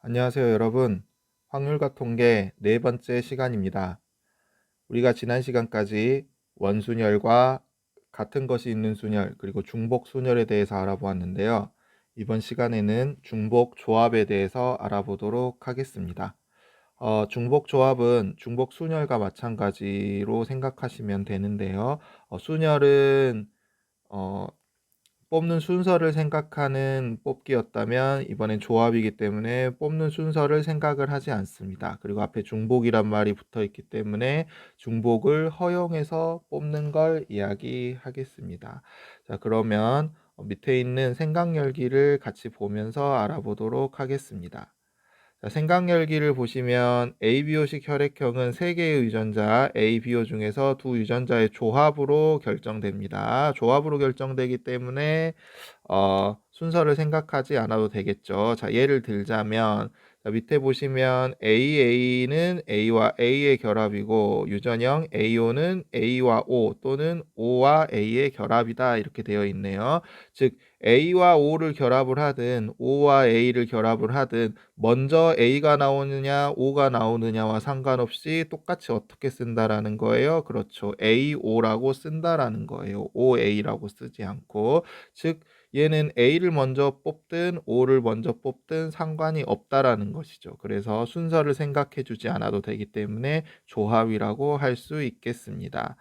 안녕하세요, 여러분. 확률과 통계 네 번째 시간입니다. 우리가 지난 시간까지 원순열과 같은 것이 있는 순열, 그리고 중복 순열에 대해서 알아보았는데요. 이번 시간에는 중복 조합에 대해서 알아보도록 하겠습니다. 중복 조합은 중복 순열과 마찬가지로 생각하시면 되는데요. 순열은 어, 뽑는 순서를 생각하는 뽑기였다면 이번엔 조합이기 때문에 뽑는 순서를 생각을 하지 않습니다. 그리고 앞에 중복이란 말이 붙어 있기 때문에 중복을 허용해서 뽑는 걸 이야기하겠습니다. 자, 그러면 밑에 있는 생각열기를 같이 보면서 알아보도록 하겠습니다. 자, 생각열기를 보시면 ABO식 혈액형은 3개의 유전자 ABO 중에서 두 유전자의 조합으로 결정됩니다. 조합으로 결정되기 때문에 순서를 생각하지 않아도 되겠죠. 자, 예를 들자면 자, 밑에 보시면 AA는 A와 A의 결합이고 유전형 AO는 A와 O 또는 O와 A의 결합이다 이렇게 되어 있네요. 즉 A와 O를 결합을 하든 O와 A를 결합을 하든 먼저 A가 나오느냐 O가 나오느냐와 상관없이 똑같이 어떻게 쓴다라는 거예요. 그렇죠. AO라고 쓴다라는 거예요. OA라고 쓰지 않고 즉 얘는 A를 먼저 뽑든 O를 먼저 뽑든 상관이 없다라는 것이죠. 그래서 순서를 생각해 주지 않아도 되기 때문에 조합이라고 할 수 있겠습니다.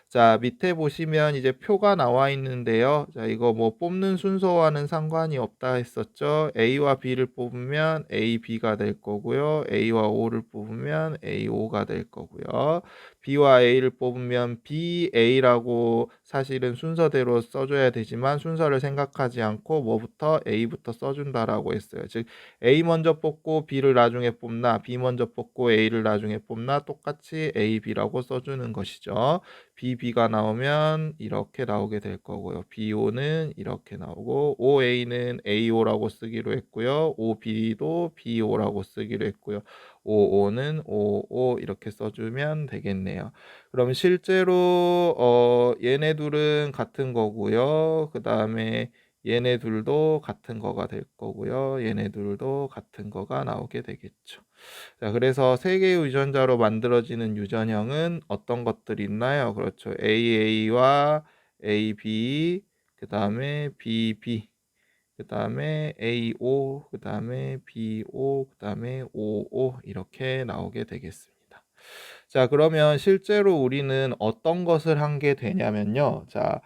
자, 밑에 보시면 이제 표가 나와 있는데요. 자, 이거 뭐 뽑는 순서와는 상관이 없다 했었죠. A와 B를 뽑으면 A, B가 될 거고요. A와 O를 뽑으면 A, O가 될 거고요. B와 A를 뽑으면 B, A라고 사실은 순서대로 써줘야 되지만 순서를 생각하지 않고 뭐부터 A부터 써준다라고 했어요. 즉 A 먼저 뽑고 B를 나중에 뽑나 B 먼저 뽑고 A를 나중에 뽑나 똑같이 A, B라고 써주는 것이죠. BB가 나오면 이렇게 나오게 될 거고요. BO는 이렇게 나오고 OA는 AO라고 쓰기로 했고요. OB도 BO라고 쓰기로 했고요. OO는 OO 이렇게 써주면 되겠네요. 그럼 실제로 얘네 둘은 같은 거고요. 그 다음에 얘네 둘도 같은 거가 될 거고요. 얘네 둘도 같은 거가 나오게 되겠죠. 자, 그래서 세 개의 유전자로 만들어지는 유전형은 어떤 것들이 있나요? 그렇죠. AA와 AB, 그 다음에 BB, 그 다음에 AO, 그 다음에 BO, 그 다음에 OO 이렇게 나오게 되겠습니다. 자, 그러면 실제로 우리는 어떤 것을 한 게 되냐면요. 자,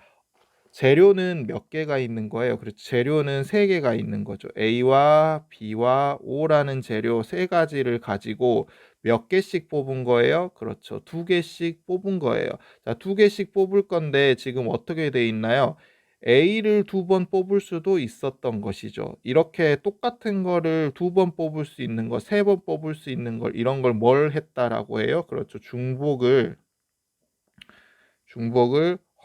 재료는 몇 개가 있는 거예요? 그렇죠. 재료는 세 개가 있는 거죠. A와 B와 O라는 재료 세 가지를 가지고 몇 개씩 뽑은 거예요? 그렇죠. 두 개씩 뽑은 거예요. 자, 두 개씩 뽑을 건데 지금 어떻게 돼 있나요? A를 두 번 뽑을 수도 있었던 것이죠. 이렇게 똑같은 거를 두 번 뽑을 수 있는 거, 세 번 뽑을 수 있는 걸 이런 걸 뭘 했다라고 해요? 그렇죠. 중복을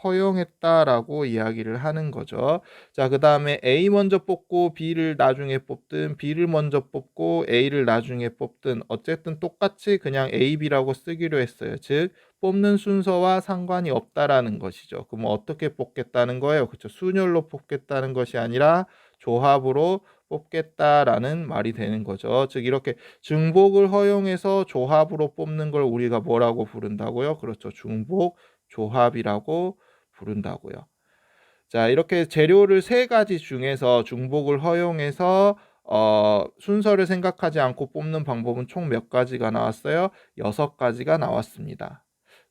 허용했다라고 이야기를 하는 거죠. 자, 그 다음에 A 먼저 뽑고 B를 나중에 뽑든 B를 먼저 뽑고 A를 나중에 뽑든 어쨌든 똑같이 그냥 A, B라고 쓰기로 했어요. 즉 뽑는 순서와 상관이 없다라는 것이죠. 그럼 어떻게 뽑겠다는 거예요? 그렇죠. 순열로 뽑겠다는 것이 아니라 조합으로 뽑겠다라는 말이 되는 거죠. 즉 이렇게 중복을 허용해서 조합으로 뽑는 걸 우리가 뭐라고 부른다고요? 그렇죠. 중복 조합이라고 부른다고요. 자, 이렇게 재료를 세 가지 중에서 중복을 허용해서 순서를 생각하지 않고 뽑는 방법은 총 몇 가지가 나왔어요? 6가지가 나왔습니다.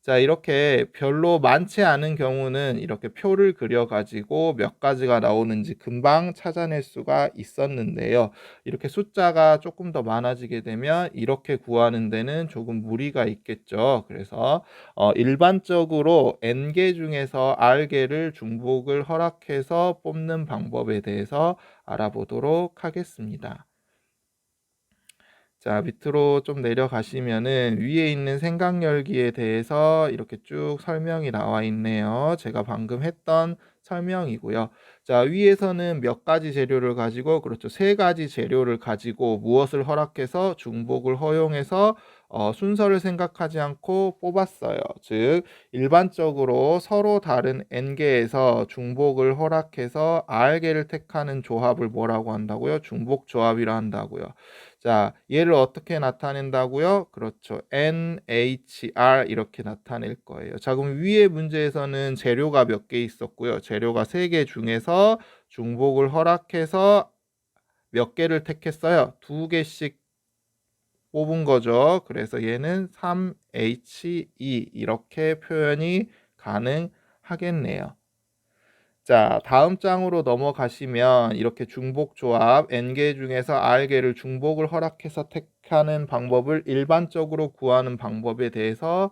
자, 이렇게 별로 많지 않은 경우는 이렇게 표를 그려 가지고 몇 가지가 나오는지 금방 찾아낼 수가 있었는데요. 이렇게 숫자가 조금 더 많아지게 되면 이렇게 구하는 데는 조금 무리가 있겠죠. 그래서 일반적으로 N개 중에서 R개를 중복을 허락해서 뽑는 방법에 대해서 알아보도록 하겠습니다. 자, 밑으로 좀 내려가시면은 위에 있는 생각열기에 대해서 이렇게 쭉 설명이 나와 있네요. 제가 방금 했던 설명이고요. 자, 위에서는 몇 가지 재료를 가지고, 그렇죠, 세 가지 재료를 가지고 무엇을 허락해서 중복을 허용해서 순서를 생각하지 않고 뽑았어요. 즉 일반적으로 서로 다른 n개에서 중복을 허락해서 r개를 택하는 조합을 뭐라고 한다고요? 중복 조합이라 한다고요. 자, 얘를 어떻게 나타낸다고요? 그렇죠, NHR 이렇게 나타낼 거예요. 자, 그럼 위의 문제에서는 재료가 몇 개 있었고요. 재료가 3개 중에서 중복을 허락해서 몇 개를 택했어요? 2개씩 뽑은 거죠. 그래서 얘는 3He 이렇게 표현이 가능하겠네요. 자, 다음 장으로 넘어가시면 이렇게 중복 조합 n개 중에서 r개를 중복을 허락해서 택하는 방법을 일반적으로 구하는 방법에 대해서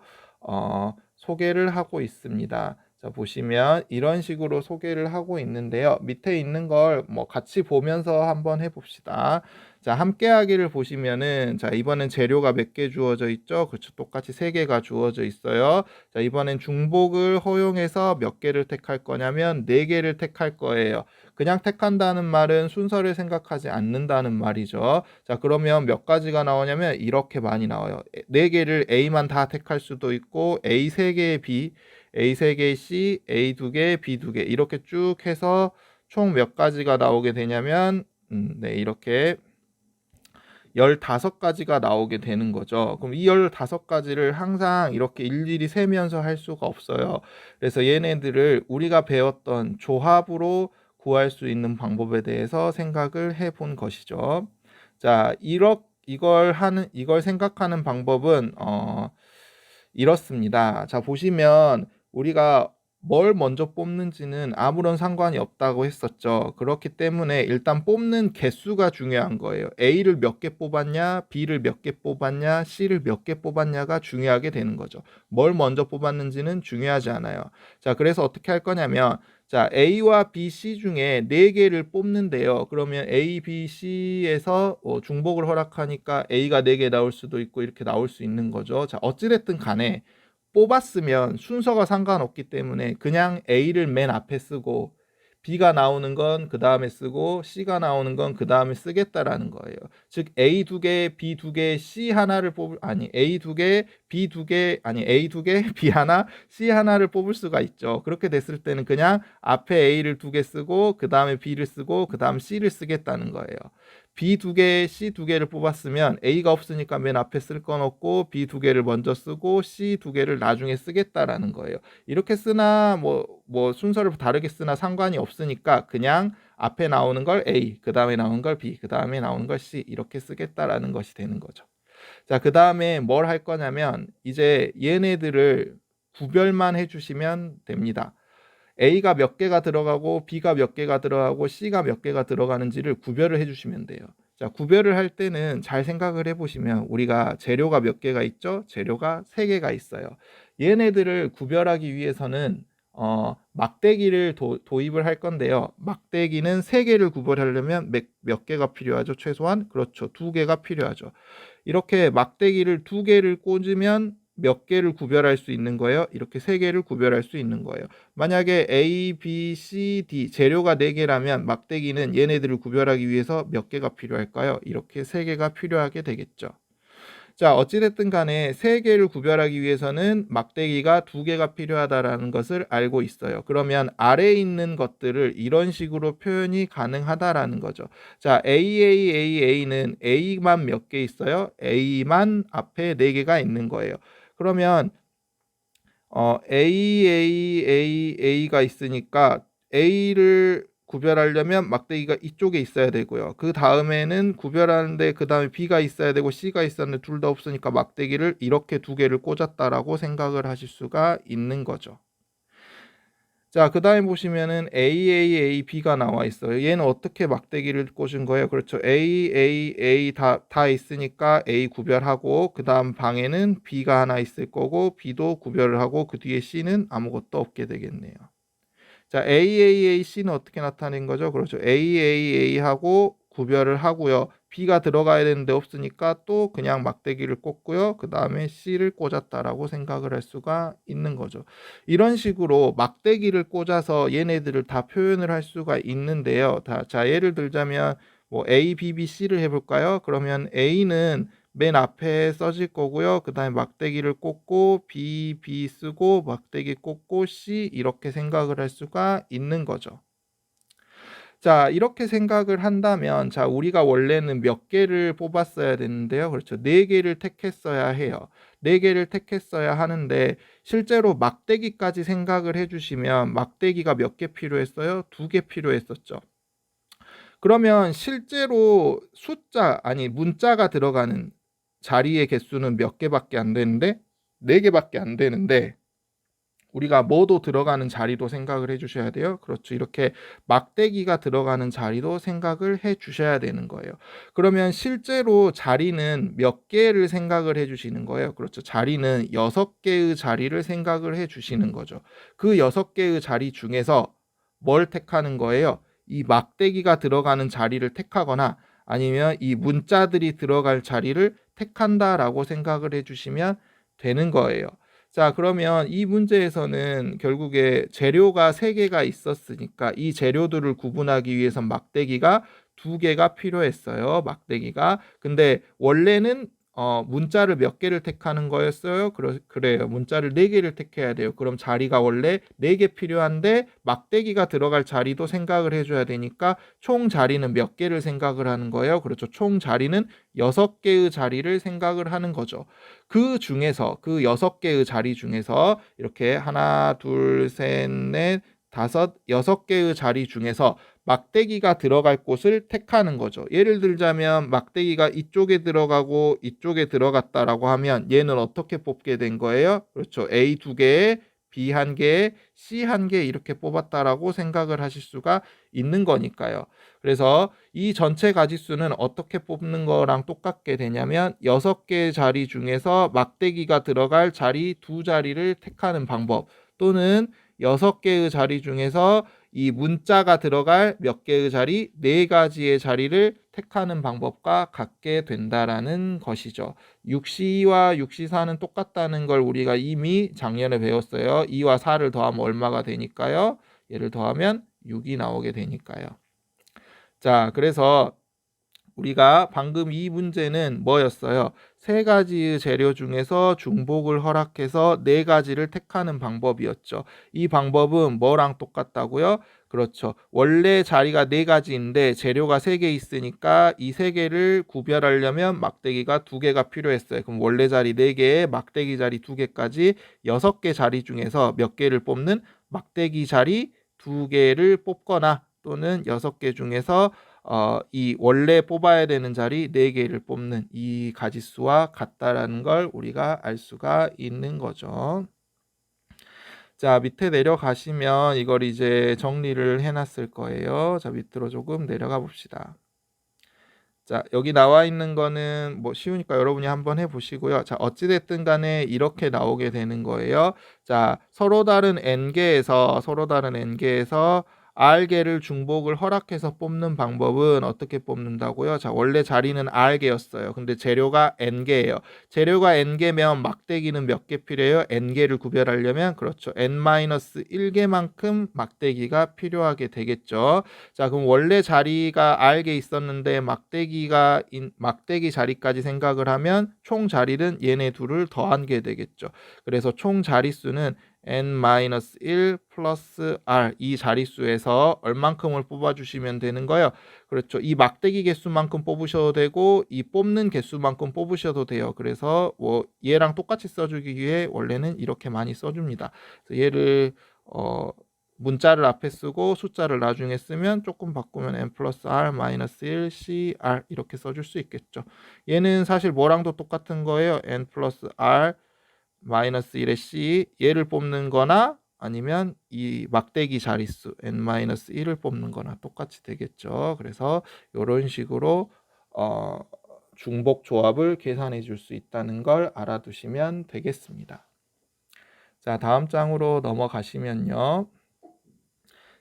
소개를 하고 있습니다. 자, 보시면 이런 식으로 소개를 하고 있는데요. 밑에 있는 걸 뭐 같이 보면서 한번 해봅시다. 자, 함께하기를 보시면은, 자, 이번엔 재료가 몇 개 주어져 있죠? 그렇죠, 똑같이 3개가 주어져 있어요. 자, 이번엔 중복을 허용해서 몇 개를 택할 거냐면 4개를 택할 거예요. 그냥 택한다는 말은 순서를 생각하지 않는다는 말이죠. 자, 그러면 몇 가지가 나오냐면 이렇게 많이 나와요. 4개를 A만 다 택할 수도 있고 A 3개의 B, A 3개의 C, A 2개, B 2개 이렇게 쭉 해서 총 몇 가지가 나오게 되냐면 네, 이렇게 15가지가 나오게 되는 거죠. 그럼 이 15가지를 항상 이렇게 일일이 세면서 할 수가 없어요. 그래서 얘네들을 우리가 배웠던 조합으로 구할 수 있는 방법에 대해서 생각을 해본 것이죠. 자, 이걸 생각하는 방법은 이렇습니다. 자, 보시면 우리가 뭘 먼저 뽑는지는 아무런 상관이 없다고 했었죠. 그렇기 때문에 일단 뽑는 개수가 중요한 거예요. A를 몇 개 뽑았냐, B를 몇 개 뽑았냐, C를 몇 개 뽑았냐가 중요하게 되는 거죠. 뭘 먼저 뽑았는지는 중요하지 않아요. 자, 그래서 어떻게 할 거냐면, 자, A와 B, C 중에 4개를 뽑는데요. 그러면 A, B, C에서 중복을 허락하니까 A가 4개 나올 수도 있고 이렇게 나올 수 있는 거죠. 자, 어찌됐든 간에 뽑았으면 순서가 상관없기 때문에 그냥 A를 맨 앞에 쓰고 B가 나오는 건 그 다음에 쓰고 C가 나오는 건 그 다음에 쓰겠다라는 거예요. 즉 A 2개, B 2개, C 하나를 A 2개, B 2개, A 2개, B 하나, C 하나를 뽑을 수가 있죠. 그렇게 됐을 때는 그냥 앞에 A를 2개 쓰고 그 다음에 B를 쓰고 그 다음 C를 쓰겠다는 거예요. B 2개, C 2개를 뽑았으면 A가 없으니까 맨 앞에 쓸 건 없고 B 2개를 먼저 쓰고 C 2개를 나중에 쓰겠다라는 거예요. 이렇게 쓰나 뭐 순서를 다르게 쓰나 상관이 없으니까 그냥 앞에 나오는 걸 A, 그 다음에 나오는 걸 B, 그 다음에 나오는 걸 C 이렇게 쓰겠다라는 것이 되는 거죠. 자, 그 다음에 뭘 할 거냐면 이제 얘네들을 구별만 해주시면 됩니다. A가 몇 개가 들어가고 B가 몇 개가 들어가고 C가 몇 개가 들어가는지를 구별을 해주시면 돼요. 자, 구별을 할 때는 잘 생각을 해보시면 우리가 재료가 몇 개가 있죠? 재료가 3개가 있어요. 얘네들을 구별하기 위해서는 막대기를 도입을 할 건데요. 막대기는 3개를 구별하려면 몇 개가 필요하죠? 최소한? 그렇죠, 2개가 필요하죠. 이렇게 막대기를 2개를 꽂으면 몇 개를 구별할 수 있는 거예요? 이렇게 3개를 구별할 수 있는 거예요. 만약에 A, B, C, D 재료가 4개라면 막대기는 얘네들을 구별하기 위해서 몇 개가 필요할까요? 이렇게 3개가 필요하게 되겠죠. 자, 어찌됐든 간에 3개를 구별하기 위해서는 막대기가 2개가 필요하다라는 것을 알고 있어요. 그러면 아래에 있는 것들을 이런 식으로 표현이 가능하다라는 거죠. 자, A는 A만 몇 개 있어요? A만 앞에 4개가 있는 거예요. 그러면 A가 있으니까 A를 구별하려면 막대기가 이쪽에 있어야 되고요. 그 다음에는 구별하는데 그 다음에 B가 있어야 되고 C가 있었는데 둘 다 없으니까 막대기를 이렇게 2개를 꽂았다라고 생각을 하실 수가 있는 거죠. 자, 그 다음에 보시면은 B가 나와 있어요. 얘는 어떻게 막대기를 꽂은 거예요? 그렇죠. A 다 있으니까 A 구별하고 그 다음 방에는 B가 하나 있을 거고 B도 구별을 하고 그 뒤에 C는 아무것도 없게 되겠네요. 자, C는 어떻게 나타낸 거죠? 그렇죠. A하고 구별을 하고요. B가 들어가야 되는데 없으니까 또 그냥 막대기를 꽂고요. 그 다음에 C를 꽂았다라고 생각을 할 수가 있는 거죠. 이런 식으로 막대기를 꽂아서 얘네들을 다 표현을 할 수가 있는데요. 자, 예를 들자면 뭐 A, B, B, C를 해볼까요? 그러면 A는 맨 앞에 써질 거고요. 그 다음에 막대기를 꽂고 B, B 쓰고 막대기 꽂고 C 이렇게 생각을 할 수가 있는 거죠. 자, 이렇게 생각을 한다면, 자, 우리가 원래는 몇 개를 뽑았어야 되는데요. 그렇죠. 네 개를 택했어야 해요. 네 개를 택했어야 하는데, 실제로 막대기까지 생각을 해주시면, 막대기가 몇 개 필요했어요? 두 개 필요했었죠. 그러면 실제로 문자가 들어가는 자리의 개수는 몇 개밖에 안 되는데, 네 개밖에 안 되는데, 우리가 뭐도 들어가는 자리도 생각을 해 주셔야 돼요. 그렇죠. 이렇게 막대기가 들어가는 자리도 생각을 해 주셔야 되는 거예요. 그러면 실제로 자리는 몇 개를 생각을 해 주시는 거예요. 그렇죠. 자리는 6개의 자리를 생각을 해 주시는 거죠. 그 6개의 자리 중에서 뭘 택하는 거예요? 이 막대기가 들어가는 자리를 택하거나 아니면 이 문자들이 들어갈 자리를 택한다라고 생각을 해 주시면 되는 거예요. 자, 그러면 이 문제에서는 결국에 재료가 3개가 있었으니까 이 재료들을 구분하기 위해선 막대기가 2개가 필요했어요. 막대기가. 근데 원래는 문자를 몇 개를 택하는 거였어요? 그래요. 문자를 4개를 택해야 돼요. 그럼 자리가 원래 4개 필요한데 막대기가 들어갈 자리도 생각을 해줘야 되니까 총 자리는 몇 개를 생각을 하는 거예요? 그렇죠. 총 자리는 6개의 자리를 생각을 하는 거죠. 그 중에서 그 6개의 자리 중에서 이렇게 하나, 둘, 셋, 넷, 다섯, 6개의 자리 중에서 막대기가 들어갈 곳을 택하는 거죠. 예를 들자면 막대기가 이쪽에 들어가고 이쪽에 들어갔다라고 하면 얘는 어떻게 뽑게 된 거예요? 그렇죠. A 2개에 B 1개에 C 1개 이렇게 뽑았다라고 생각을 하실 수가 있는 거니까요. 그래서 이 전체 가지수는 어떻게 뽑는 거랑 똑같게 되냐면 6개 자리 중에서 막대기가 들어갈 자리 2자리를 택하는 방법 또는 6개의 자리 중에서 이 문자가 들어갈 몇 개의 자리, 4가지의 자리를 택하는 방법과 같게 된다라는 것이죠. 6C와 6C4는 똑같다는 걸 우리가 이미 작년에 배웠어요. 2와 4를 더하면 얼마가 되니까요? 얘를 더하면 6이 나오게 되니까요. 자, 그래서 우리가 방금 이 문제는 뭐였어요? 3가지의 재료 중에서 중복을 허락해서 4가지를 택하는 방법이었죠. 이 방법은 뭐랑 똑같다고요? 그렇죠. 원래 자리가 4가지인데 재료가 3개 있으니까 이 3개를 구별하려면 막대기가 2개가 필요했어요. 그럼 원래 자리 4개에 막대기 자리 2개까지 6개 자리 중에서 몇 개를 뽑는 막대기 자리 2개를 뽑거나 또는 6개 중에서 이 원래 뽑아야 되는 자리 4개를 뽑는 이 가지수와 같다라는 걸 우리가 알 수가 있는 거죠. 자, 밑에 내려가시면 이걸 이제 정리를 해놨을 거예요. 자, 밑으로 조금 내려가 봅시다. 자, 여기 나와 있는 거는 뭐 쉬우니까 여러분이 한번 해보시고요. 자, 어찌됐든 간에 이렇게 나오게 되는 거예요. 자, 서로 다른 n개에서 r개를 중복을 허락해서 뽑는 방법은 어떻게 뽑는다고요? 자, 원래 자리는 r개였어요. 근데 재료가 n개예요. 재료가 n개면 막대기는 몇 개 필요해요? n개를 구별하려면 그렇죠. n-1개만큼 막대기가 필요하게 되겠죠. 자, 그럼 원래 자리가 r개 있었는데 막대기 자리까지 생각을 하면 총 자리는 얘네 둘을 더한 게 되겠죠. 그래서 총 자릿수는 n-1 플러스 r 이 자릿수에서 얼만큼을 뽑아주시면 되는 거예요. 그렇죠. 이 막대기 개수만큼 뽑으셔도 되고 이 뽑는 개수만큼 뽑으셔도 돼요. 그래서 뭐 얘랑 똑같이 써주기 위해 원래는 이렇게 많이 써줍니다. 그래서 얘를 문자를 앞에 쓰고 숫자를 나중에 쓰면 조금 바꾸면 n 플러스 r 마이너스 1 cr 이렇게 써줄 수 있겠죠. 얘는 사실 뭐랑도 똑같은 거예요. n 플러스 r 마이너스 1의 c 얘를 뽑는 거나 아니면 이 막대기 자릿수 n-1을 뽑는 거나 똑같이 되겠죠. 그래서 이런 식으로 중복 조합을 계산해 줄 수 있다는 걸 알아두시면 되겠습니다. 자, 다음 장으로 넘어가시면요.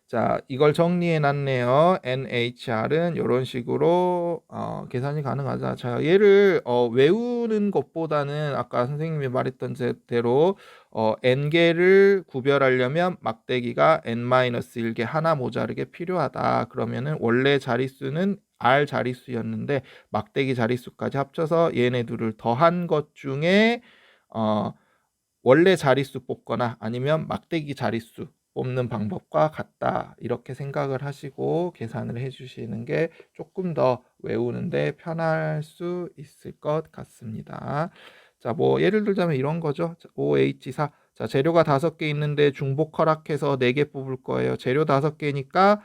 자, 이걸 정리해 놨네요. NHR은 이런 식으로 계산이 가능하다. 자, 얘를 외우는 것보다는 아까 선생님이 말했던 대로 n개를 구별하려면 막대기가 n-1개 하나 모자르게 필요하다. 그러면은 원래 자릿수는 r 자릿수였는데 막대기 자릿수까지 합쳐서 얘네 둘을 더한 것 중에 어, 원래 자릿수 뽑거나 아니면 막대기 자릿수 뽑는 방법과 같다. 이렇게 생각을 하시고 계산을 해주시는 게 조금 더 외우는데 편할 수 있을 것 같습니다. 자, 뭐 예를 들자면 이런 거죠. OH4. 자, 재료가 5개 있는데 중복 허락해서 4개 뽑을 거예요. 재료 5개니까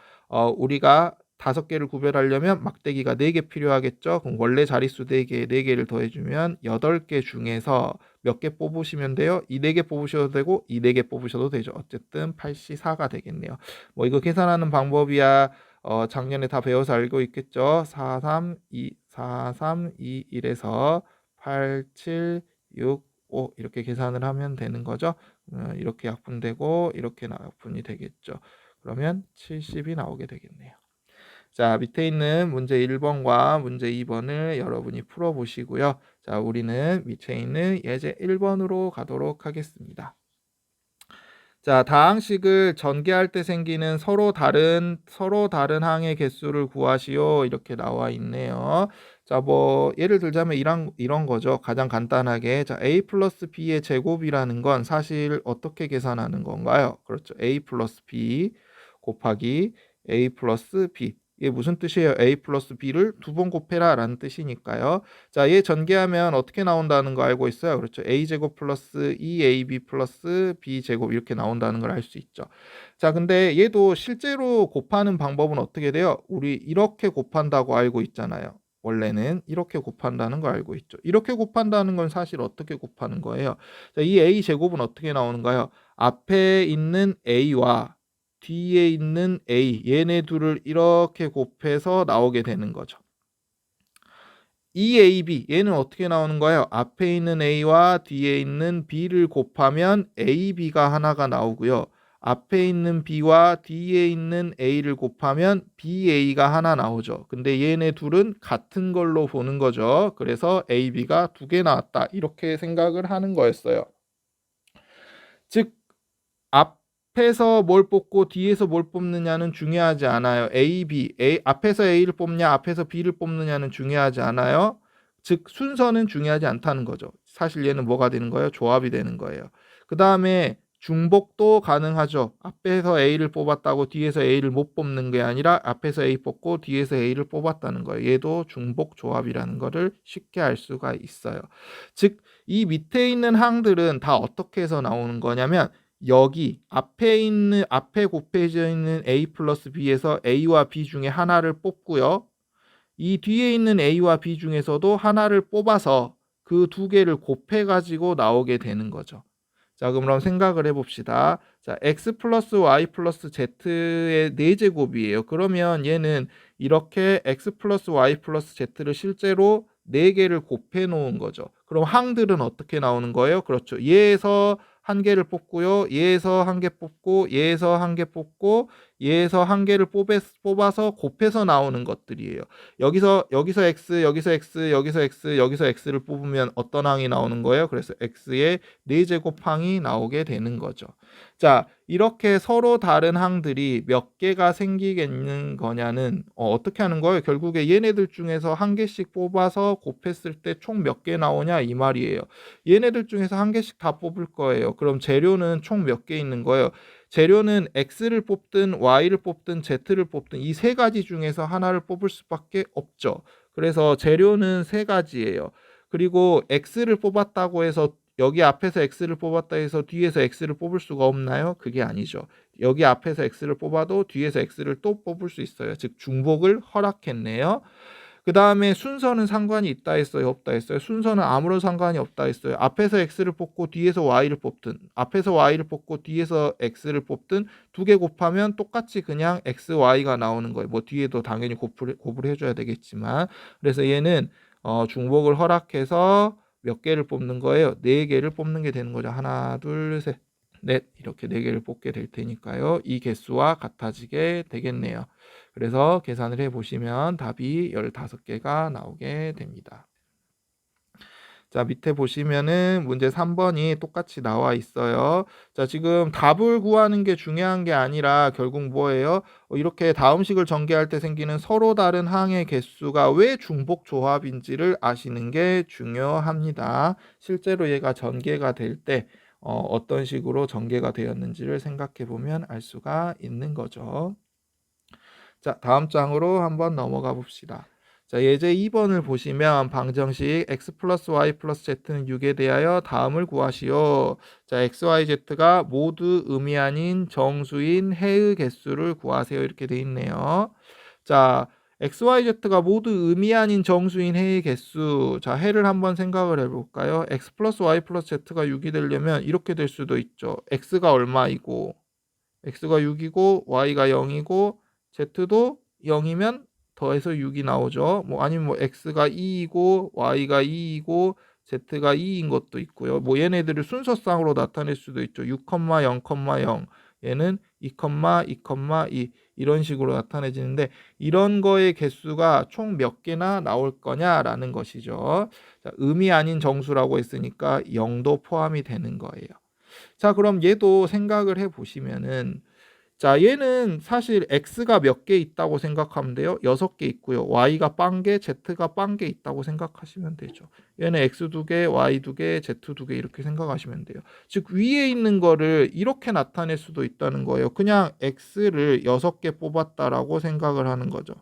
우리가 5개를 구별하려면 막대기가 4개 필요하겠죠. 그럼 원래 자릿수 4개, 4개를 더해주면 8개 중에서 몇 개 뽑으시면 돼요? 이 4개 뽑으셔도 되고 이 4개 뽑으셔도 되죠. 어쨌든 84가 되겠네요. 뭐 이거 계산하는 방법이야 작년에 다 배워서 알고 있겠죠. 4, 3, 2, 4, 3, 2, 1에서 8, 7, 6, 5 이렇게 계산을 하면 되는 거죠. 이렇게 약분되고 이렇게 약분이 되겠죠. 그러면 70이 나오게 되겠네요. 자, 밑에 있는 문제 1번과 문제 2번을 여러분이 풀어보시고요. 자, 우리는 밑에 있는 예제 1번으로 가도록 하겠습니다. 자, 다항식을 전개할 때 생기는 서로 다른 항의 개수를 구하시오. 이렇게 나와 있네요. 자, 뭐 예를 들자면 이런 거죠. 가장 간단하게 자, a 플러스 b의 제곱이라는 건 사실 어떻게 계산하는 건가요? 그렇죠. a 플러스 b 곱하기 a 플러스 b. 이게 무슨 뜻이에요? a 플러스 b를 2번 곱해라 라는 뜻이니까요. 자, 얘 전개하면 어떻게 나온다는 거 알고 있어요? 그렇죠. a제곱 플러스 2ab 플러스 b제곱 이렇게 나온다는 걸 알 수 있죠. 자, 근데 얘도 실제로 곱하는 방법은 어떻게 돼요? 우리 이렇게 곱한다고 알고 있잖아요. 원래는 이렇게 곱한다는 걸 알고 있죠. 이렇게 곱한다는 건 사실 어떻게 곱하는 거예요? 자, 이 a제곱은 어떻게 나오는가요? 앞에 있는 a와 뒤에 있는 a 얘네 둘을 이렇게 곱해서 나오게 되는 거죠. EAB 얘는 어떻게 나오는 거예요? 앞에 있는 A와 뒤에 있는 B를 곱하면 AB가 하나가 나오고요. 앞에 있는 B와 뒤에 있는 A를 곱하면 BA가 하나 나오죠. 근데 얘네 둘은 같은 걸로 보는 거죠. 그래서 AB가 2개 나왔다. 이렇게 생각을 하는 거였어요. 즉 앞에서 뭘 뽑고 뒤에서 뭘 뽑느냐는 중요하지 않아요. A, B, 앞에서 A를 뽑냐 앞에서 B를 뽑느냐는 중요하지 않아요. 즉 순서는 중요하지 않다는 거죠. 사실 얘는 뭐가 되는 거예요? 조합이 되는 거예요. 그 다음에 중복도 가능하죠. 앞에서 A를 뽑았다고 뒤에서 A를 못 뽑는 게 아니라 앞에서 A 뽑고 뒤에서 A를 뽑았다는 거예요. 얘도 중복 조합이라는 거를 쉽게 알 수가 있어요. 즉 이 밑에 있는 항들은 다 어떻게 해서 나오는 거냐면 여기 앞에 곱해져 있는 A 플러스 B에서 A와 B 중에 하나를 뽑고요. 이 뒤에 있는 A와 B 중에서도 하나를 뽑아서 그 2개를 곱해가지고 나오게 되는 거죠. 자, 그럼 생각을 해봅시다. 자, x 플러스 y 플러스 z의 4제곱이에요. 그러면 얘는 이렇게 x 플러스 y 플러스 z를 실제로 4개를 곱해 놓은 거죠. 그럼 항들은 어떻게 나오는 거예요? 그렇죠. 얘에서 한 개를 뽑고요. 얘에서 한 개 뽑고 얘에서 한 개 뽑고 얘에서 한 개를 뽑아서 곱해서 나오는 것들이에요. 여기서 x, 여기서 x, 여기서 x, 여기서 x를 뽑으면 어떤 항이 나오는 거예요? 그래서 x의 4제곱 항이 나오게 되는 거죠. 자, 이렇게 서로 다른 항들이 몇 개가 생기겠는 거냐는 어떻게 하는 거예요? 결국에 얘네들 중에서 한 개씩 뽑아서 곱했을 때 총 몇 개 나오냐 이 말이에요. 얘네들 중에서 한 개씩 다 뽑을 거예요. 그럼 재료는 총 몇 개 있는 거예요? 재료는 X를 뽑든 Y를 뽑든 Z를 뽑든 이 3가지 중에서 하나를 뽑을 수밖에 없죠. 그래서 재료는 3가지예요. 그리고 X를 뽑았다고 해서 여기 앞에서 X를 뽑았다 해서 뒤에서 X를 뽑을 수가 없나요? 그게 아니죠. 여기 앞에서 X를 뽑아도 뒤에서 X를 또 뽑을 수 있어요. 즉 중복을 허락했네요. 그 다음에 순서는 상관이 있다 했어요? 없다 했어요? 순서는 아무런 상관이 없다 했어요. 앞에서 X를 뽑고 뒤에서 Y를 뽑든 앞에서 Y를 뽑고 뒤에서 X를 뽑든 2개 곱하면 똑같이 그냥 X, Y가 나오는 거예요. 뭐 뒤에도 당연히 곱을 해줘야 되겠지만 그래서 얘는 중복을 허락해서 몇 개를 뽑는 거예요? 4개를 뽑는 게 되는 거죠. 하나, 둘, 셋. 넷 이렇게 4개를 뽑게 될 테니까요. 이 개수와 같아지게 되겠네요. 그래서 계산을 해보시면 답이 15개가 나오게 됩니다. 자, 밑에 보시면은 문제 3번이 똑같이 나와 있어요. 자, 지금 답을 구하는 게 중요한 게 아니라 결국 뭐예요? 이렇게 다음식을 전개할 때 생기는 서로 다른 항의 개수가 왜 중복 조합인지를 아시는 게 중요합니다. 실제로 얘가 전개가 될 때 어떤 식으로 전개가 되었는지를 생각해 보면 알 수가 있는 거죠. 자, 다음 장으로 한번 넘어가 봅시다. 자, 예제 2번을 보시면 방정식 x 플러스 y 플러스 z는 6에 대하여 다음을 구하시오. 자, x, y, z가 모두 음이 아닌 정수인 해의 개수를 구하세요. 이렇게 돼 있네요. 자, x, y, z가 모두 음이 아닌 정수인 해의 개수. 자, 해를 한번 생각을 해볼까요? x 플러스 y 플러스 z가 6이 되려면 이렇게 될 수도 있죠. x가 얼마이고 x가 6이고 y가 0이고 z도 0이면 더해서 6이 나오죠. 뭐 아니면 뭐 x가 2이고 y가 2이고 z가 2인 것도 있고요. 뭐 얘네들을 순서상으로 나타낼 수도 있죠. 6, 0, 0 얘는 2, 2, 2 이런 식으로 나타내지는데 이런 거의 개수가 총 몇 개나 나올 거냐라는 것이죠. 자, 음이 아닌 정수라고 했으니까 0도 포함이 되는 거예요. 자, 그럼 얘도 생각을 해 보시면은 자, 얘는 사실 x가 몇 개 있다고 생각하면 돼요. 6개 있고요. y가 빵개, z가 빵개 있다고 생각하시면 되죠. 얘는 x 2개, y 2개, z 2개 이렇게 생각하시면 돼요. 즉 위에 있는 거를 이렇게 나타낼 수도 있다는 거예요. 그냥 x를 6개 뽑았다라고 생각을 하는 거죠.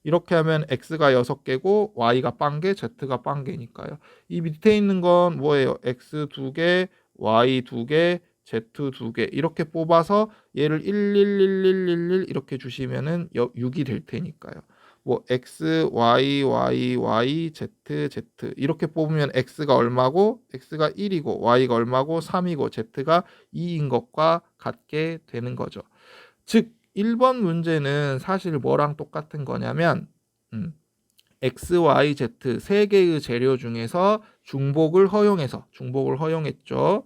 이렇게 하면 x가 6개고 y가 빵개, z가 빵개니까요. 이 밑에 있는 건 뭐예요? x 2개, y 2개, z 2개 이렇게 뽑아서 얘를 11111 이렇게 주시면은 6이 될 테니까요. 뭐 x, y, y, y, z, z 이렇게 뽑으면 x가 얼마고 x가 1이고 y가 얼마고 3이고 z가 2인 것과 같게 되는 거죠. 즉 1번 문제는 사실 뭐랑 똑같은 거냐면 X, Y, Z 세 개의 재료 중에서 중복을 허용했죠.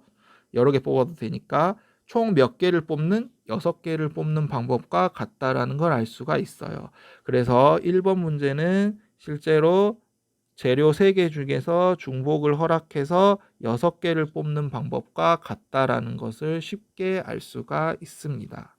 여러 개 뽑아도 되니까 총 몇 개를 뽑는 6개를 뽑는 방법과 같다라는 걸 알 수가 있어요. 그래서 1번 문제는 실제로 재료 3개 중에서 중복을 허락해서 6개를 뽑는 방법과 같다라는 것을 쉽게 알 수가 있습니다.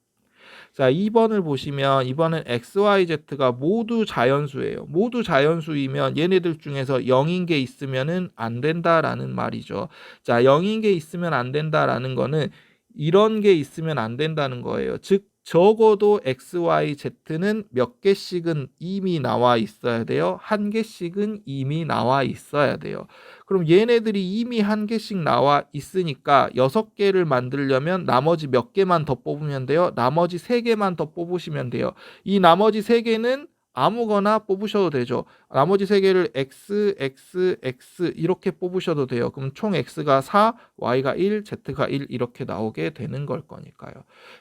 자, 2번을 보시면 이번엔 x, y, z가 모두 자연수예요. 모두 자연수이면 얘네들 중에서 0인 게 있으면은 안 된다라는 말이죠. 자, 0인 게 있으면 안 된다라는 거는 이런 게 있으면 안 된다는 거예요. 즉 적어도 x, y, z는 몇 개씩은 이미 나와 있어야 돼요. 한 개씩은 이미 나와 있어야 돼요. 그럼 얘네들이 이미 한 개씩 나와 있으니까 6개를 만들려면 나머지 몇 개만 더 뽑으면 돼요. 나머지 3개만 더 뽑으시면 돼요. 이 나머지 3개는 아무거나 뽑으셔도 되죠. 나머지 3개를 x, x, x 이렇게 뽑으셔도 돼요. 그럼 총 x가 4, y가 1, z가 1 이렇게 나오게 되는 걸 거니까요.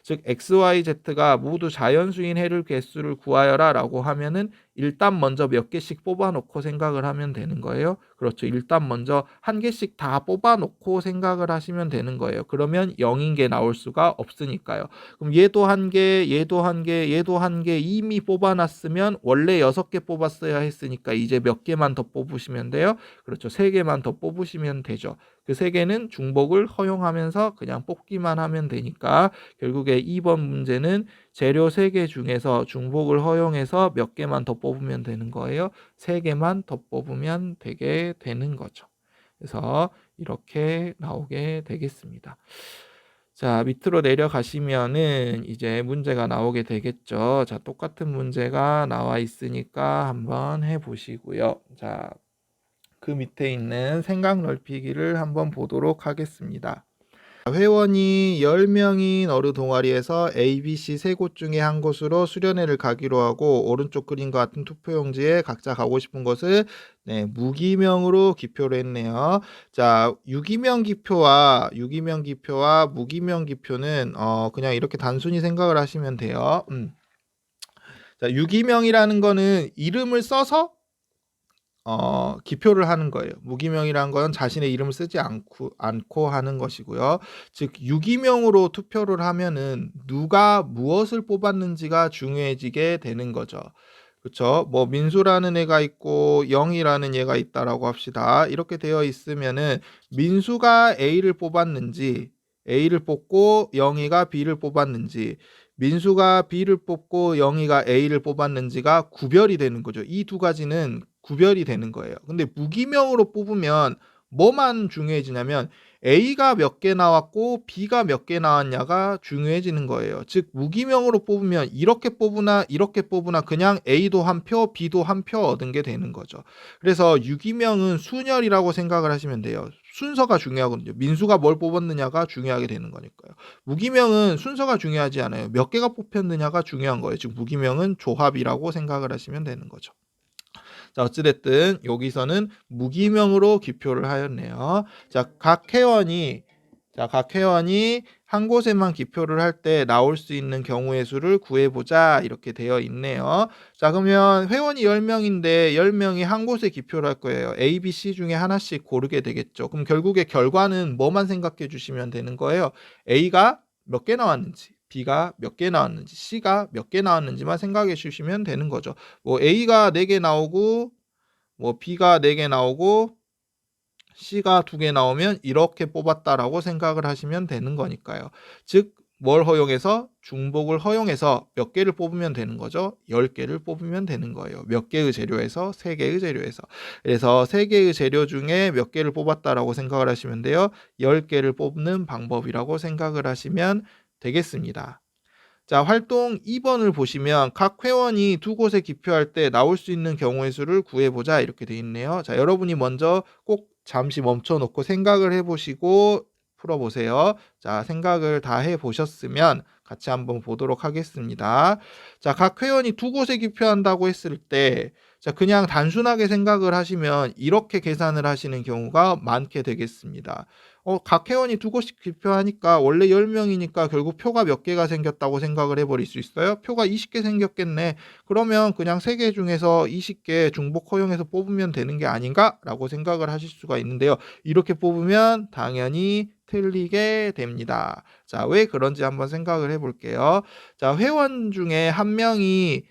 즉 x, y, z가 모두 자연수인 해를 개수를 구하여라 라고 하면은 일단 먼저 몇 개씩 뽑아놓고 생각을 하면 되는 거예요. 그렇죠. 일단 먼저 한 개씩 다 뽑아놓고 생각을 하시면 되는 거예요. 그러면 0인 게 나올 수가 없으니까요. 그럼 얘도 한 개, 얘도 한 개, 얘도 한 개 이미 뽑아놨으면 원래 6개 뽑았어야 했으니까 이제 몇 개만 더 뽑으시면 돼요. 그렇죠. 3개만 더 뽑으시면 되죠. 그 3개는 중복을 허용하면서 그냥 뽑기만 하면 되니까 결국에 2번 문제는 재료 3개 중에서 중복을 허용해서 몇 개만 더 뽑으면 되는 거예요. 3개만 더 뽑으면 되게 되는 거죠. 그래서 이렇게 나오게 되겠습니다. 자, 밑으로 내려가시면은 이제 문제가 나오게 되겠죠. 자, 똑같은 문제가 나와 있으니까 한번 해보시고요. 자, 그 밑에 있는 생각 넓히기를 한번 보도록 하겠습니다. 회원이 10명인 어느 동아리에서 A, B, C 세 곳 중에 한 곳으로 수련회를 가기로 하고 오른쪽 그림과 같은 투표용지에 각자 가고 싶은 곳을 무기명으로 기표를 했네요. 자, 유기명 기표와 무기명 기표는 그냥 이렇게 단순히 생각을 하시면 돼요. 자, 유기명이라는 거는 이름을 써서 기표를 하는 거예요. 무기명이란 건 자신의 이름을 쓰지 않고 하는 것이고요. 즉 유기명으로 투표를 하면은 누가 무엇을 뽑았는지가 중요해지게 되는 거죠. 그렇죠? 뭐 민수라는 애가 있고 영이라는 얘가 있다라고 합시다. 이렇게 되어 있으면은 민수가 A를 뽑았는지, A를 뽑고 영이가 B를 뽑았는지, 민수가 B를 뽑고 영이가 A를 뽑았는지가 구별이 되는 거죠. 이 두 가지는 구별이 되는 거예요. 근데 무기명으로 뽑으면 뭐만 중요해지냐면 A가 몇 개 나왔고 B가 몇 개 나왔냐가 중요해지는 거예요. 즉 무기명으로 뽑으면 이렇게 뽑으나 이렇게 뽑으나 그냥 A도 한 표, B도 한 표 얻은 게 되는 거죠. 그래서 유기명은 순열이라고 생각을 하시면 돼요. 순서가 중요하거든요. 민수가 뭘 뽑았느냐가 중요하게 되는 거니까요. 무기명은 순서가 중요하지 않아요. 몇 개가 뽑혔느냐가 중요한 거예요. 즉 무기명은 조합이라고 생각을 하시면 되는 거죠. 자, 어찌됐든 여기서는 무기명으로 기표를 하였네요. 각 회원이 한 곳에만 기표를 할 때 나올 수 있는 경우의 수를 구해보자 이렇게 되어 있네요. 자, 그러면 회원이 10명인데 10명이 한 곳에 기표를 할 거예요. A, B, C 중에 하나씩 고르게 되겠죠. 그럼 결국에 결과는 뭐만 생각해 주시면 되는 거예요. A가 몇 개 나왔는지, B가 몇 개 나왔는지, C가 몇 개 나왔는지만 생각해 주시면 되는 거죠. 뭐 A가 4개 나오고 뭐 B가 4개 나오고 C가 2개 나오면 이렇게 뽑았다라고 생각을 하시면 되는 거니까요. 즉 뭘 허용해서? 중복을 허용해서 몇 개를 뽑으면 되는 거죠. 10개를 뽑으면 되는 거예요. 몇 개의 재료에서 3개의 재료에서. 그래서 3개의 재료 중에 몇 개를 뽑았다라고 생각을 하시면 돼요. 10개를 뽑는 방법이라고 생각을 하시면 되겠습니다. 자, 활동 2번을 보시면 각 회원이 두 곳에 기표할 때 나올 수 있는 경우의 수를 구해보자 이렇게 돼 있네요. 자, 여러분이 먼저 꼭 잠시 멈춰 놓고 생각을 해보시고 풀어보세요. 자, 생각을 다 해보셨으면 같이 한번 보도록 하겠습니다. 자, 각 회원이 두 곳에 기표한다고 했을 때 자, 그냥 단순하게 생각을 하시면 이렇게 계산을 하시는 경우가 많게 되겠습니다. 각 회원이 두 곳씩 기표하니까 원래 10명이니까 결국 표가 몇 개가 생겼다고 생각을 해버릴 수 있어요. 표가 20개 생겼겠네. 그러면 그냥 3개 중에서 20개 중복 허용해서 뽑으면 되는 게 아닌가? 라고 생각을 하실 수가 있는데요. 이렇게 뽑으면 당연히 틀리게 됩니다. 자, 왜 그런지 한번 생각을 해볼게요. 자, 회원 중에 한 명이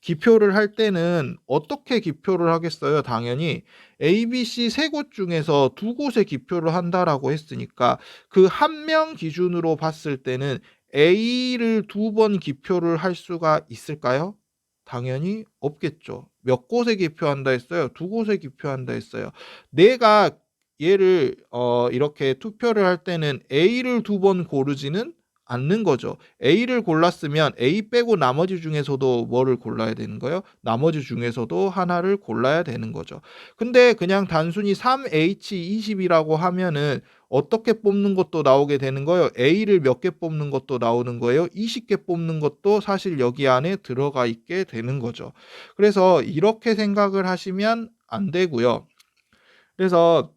기표를 할 때는 어떻게 기표를 하겠어요? 당연히 A, B, C 세 곳 중에서 두 곳에 기표를 한다라고 했으니까 그 한 명 기준으로 봤을 때는 A를 2번 기표를 할 수가 있을까요? 당연히 없겠죠. 몇 곳에 기표한다 했어요? 2곳에 기표한다 했어요. 내가 얘를 이렇게 투표를 할 때는 A를 2번 고르지는 않는 거죠. A를 골랐으면 A 빼고 나머지 중에서도 뭐를 골라야 되는 거예요? 나머지 중에서도 하나를 골라야 되는 거죠. 근데 그냥 단순히 3H20이라고 하면은 어떻게 뽑는 것도 나오게 되는 거예요. A를 몇 개 뽑는 것도 나오는 거예요. 20개 뽑는 것도 사실 여기 안에 들어가 있게 되는 거죠. 그래서 이렇게 생각을 하시면 안 되고요. 그래서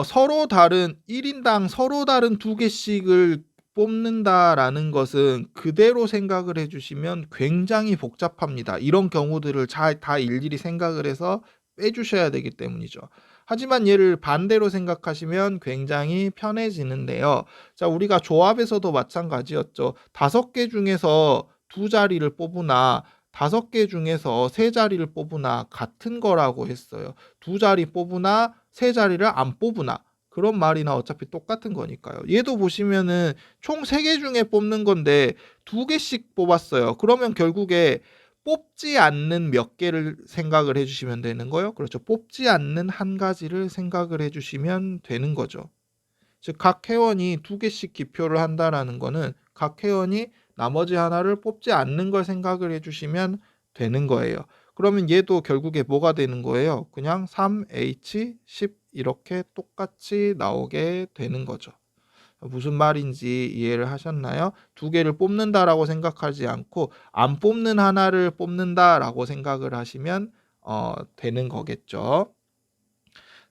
서로 다른 1인당 서로 다른 2개씩을 뽑는다라는 것은 그대로 생각을 해주시면 굉장히 복잡합니다. 이런 경우들을 다 일일이 생각을 해서 빼주셔야 되기 때문이죠. 하지만 얘를 반대로 생각하시면 굉장히 편해지는데요. 자, 우리가 조합에서도 마찬가지였죠. 5개 중에서 2자리를 뽑으나 5개 중에서 3자리를 뽑으나 같은 거라고 했어요. 2자리 뽑으나 3자리를 안 뽑으나 그런 말이나 어차피 똑같은 거니까요. 얘도 보시면은 총 3개 중에 뽑는 건데 2개씩 뽑았어요. 그러면 결국에 뽑지 않는 몇 개를 생각을 해주시면 되는 거예요. 그렇죠. 뽑지 않는 한 가지를 생각을 해주시면 되는 거죠. 즉 각 회원이 2개씩 기표를 한다라는 거는 각 회원이 나머지 하나를 뽑지 않는 걸 생각을 해주시면 되는 거예요. 그러면 얘도 결국에 뭐가 되는 거예요? 그냥 3H10 이렇게 똑같이 나오게 되는 거죠. 무슨 말인지 이해를 하셨나요? 2개를 뽑는다라고 생각하지 않고 안 뽑는 하나를 뽑는다라고 생각을 하시면 되는 거겠죠.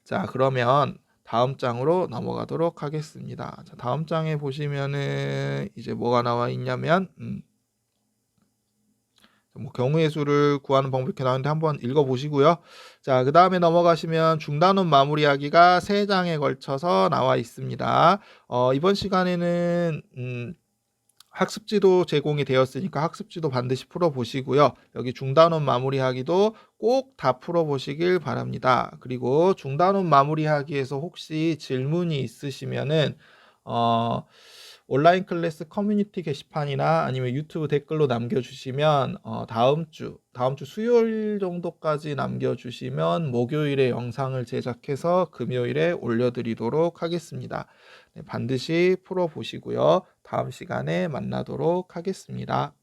자, 그러면 다음 장으로 넘어가도록 하겠습니다. 자, 다음 장에 보시면은 이제 뭐가 나와 있냐면 뭐 경우의 수를 구하는 방법이 이렇게 나오는데 한번 읽어보시고요. 자, 그 다음에 넘어가시면 중단원 마무리하기가 3장에 걸쳐서 나와 있습니다. 이번 시간에는 학습지도 제공이 되었으니까 학습지도 반드시 풀어보시고요. 여기 중단원 마무리하기도 꼭 다 풀어보시길 바랍니다. 그리고 중단원 마무리하기에서 혹시 질문이 있으시면은 온라인 클래스 커뮤니티 게시판이나 아니면 유튜브 댓글로 남겨주시면 다음 주 수요일 정도까지 남겨주시면 목요일에 영상을 제작해서 금요일에 올려드리도록 하겠습니다. 네, 반드시 풀어보시고요. 다음 시간에 만나도록 하겠습니다.